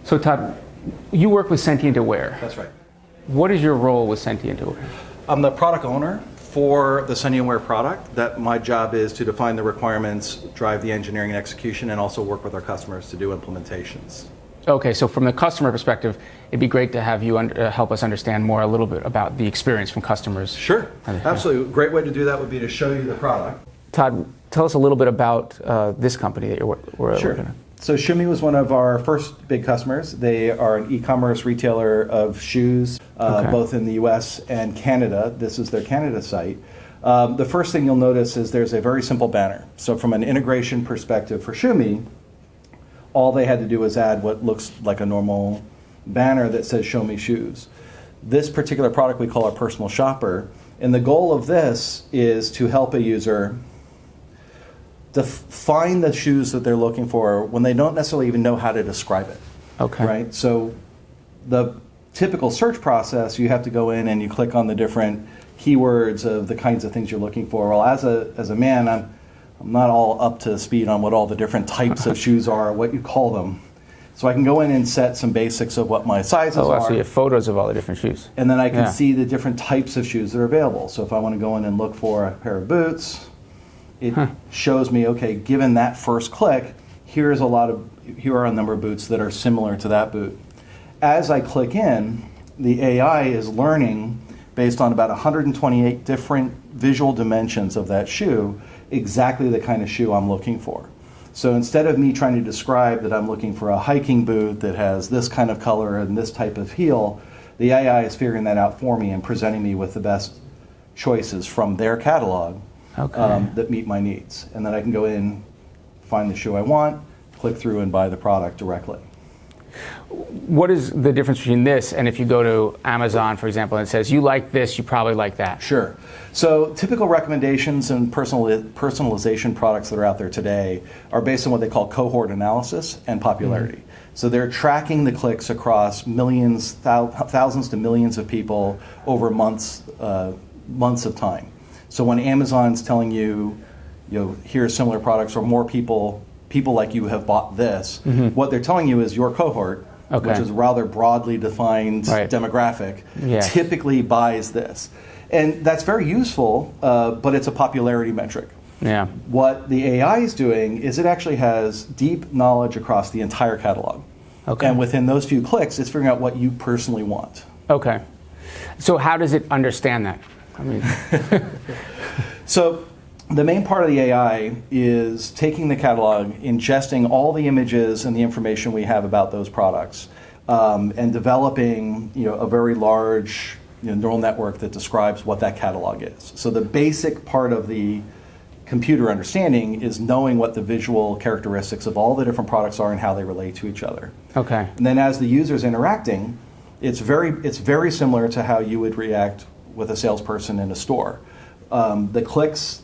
So Todd, you work with Sentient Aware. That's right. What is your role with Sentient Aware? I'm the product owner for the Sentient Aware product. That my job is to define the requirements, drive the engineering and execution, and also work with our customers to do implementations. Okay, so from the customer perspective, it'd be great to have you help us understand more a little bit about the experience from customers. Sure, absolutely. A great way to do that would be to show you the product. Todd, tell us a little bit about this company that you're working on. So Shumi was one of our first big customers. They are an e-commerce retailer of shoes, both in the US and Canada. This is their Canada site. The first thing you'll notice is there's a very simple banner. So from an integration perspective for Shumi, all they had to do was add what looks like a normal banner that says "Show Me Shoes." This particular product we call our personal shopper, and the goal of this is to help a user to find the shoes that they're looking for when they don't necessarily even know how to describe it. Okay. Right? So the typical search process, you have to go in and you click on the different keywords of the kinds of things you're looking for. Well, as a man, I'm not all up to speed on what all the different types of shoes are, what you call them. So I can go in and set some basics of what my sizes are. So you have photos of all the different shoes. And then I can see the different types of shoes that are available. So if I want to go in and look for a pair of boots, it shows me, okay, given that first click, here are a number of boots that are similar to that boot. As I click in, the AI is learning based on about 128 different visual dimensions of that shoe, exactly the kind of shoe I'm looking for. So instead of me trying to describe that I'm looking for a hiking boot that has this kind of color and this type of heel, the AI is figuring that out for me and presenting me with the best choices from their catalog that meet my needs. And then I can go in, find the shoe I want, click through and buy the product directly. What is the difference between this and if you go to Amazon, for example, and it says, you like this, you probably like that? Sure. So typical recommendations and personalization products that are out there today are based on what they call cohort analysis and popularity. So they're tracking the clicks across millions, thousands to millions of people over months of time. So when Amazon's telling you, here's similar products or more people like you have bought this, what they're telling you is your cohort, which is a rather broadly defined demographic, typically buys this. And that's very useful, but it's a popularity metric. Yeah. What the AI is doing is it actually has deep knowledge across the entire catalog. Okay. And within those few clicks, it's figuring out what you personally want. Okay. So how does it understand that? I mean, So the main part of the AI is taking the catalog, ingesting all the images and the information we have about those products, and developing a very large neural network that describes what that catalog is. So the basic part of the computer understanding is knowing what the visual characteristics of all the different products are and how they relate to each other. Okay. And then as the user's interacting, it's very similar to how you would react with a salesperson in a store. The clicks,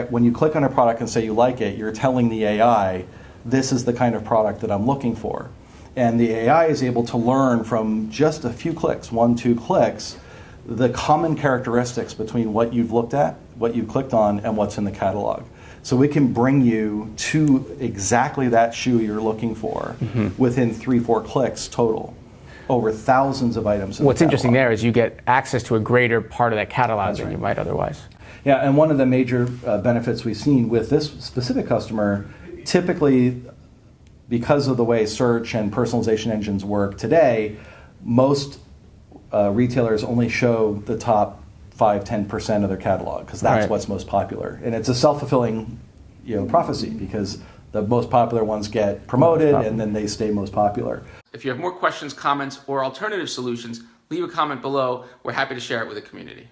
when you click on a product and say you like it, you're telling the AI, this is the kind of product that I'm looking for. And the AI is able to learn from just a few clicks, 1-2 clicks, the common characteristics between what you've looked at, what you've clicked on, and what's in the catalog. So we can bring you to exactly that shoe you're looking for within 3-4 clicks total, over thousands of items in What's the interesting catalog. there is you get access to a greater part of that catalog than you might otherwise. Yeah, and one of the major benefits we've seen with this specific customer, typically because of the way search and personalization engines work today, most retailers only show the top 5-10% of their catalog because that's what's most popular. And it's a self-fulfilling prophecy because the most popular ones get promoted and then they stay most popular. If you have more questions, comments, or alternative solutions, leave a comment below. We're happy to share it with the community.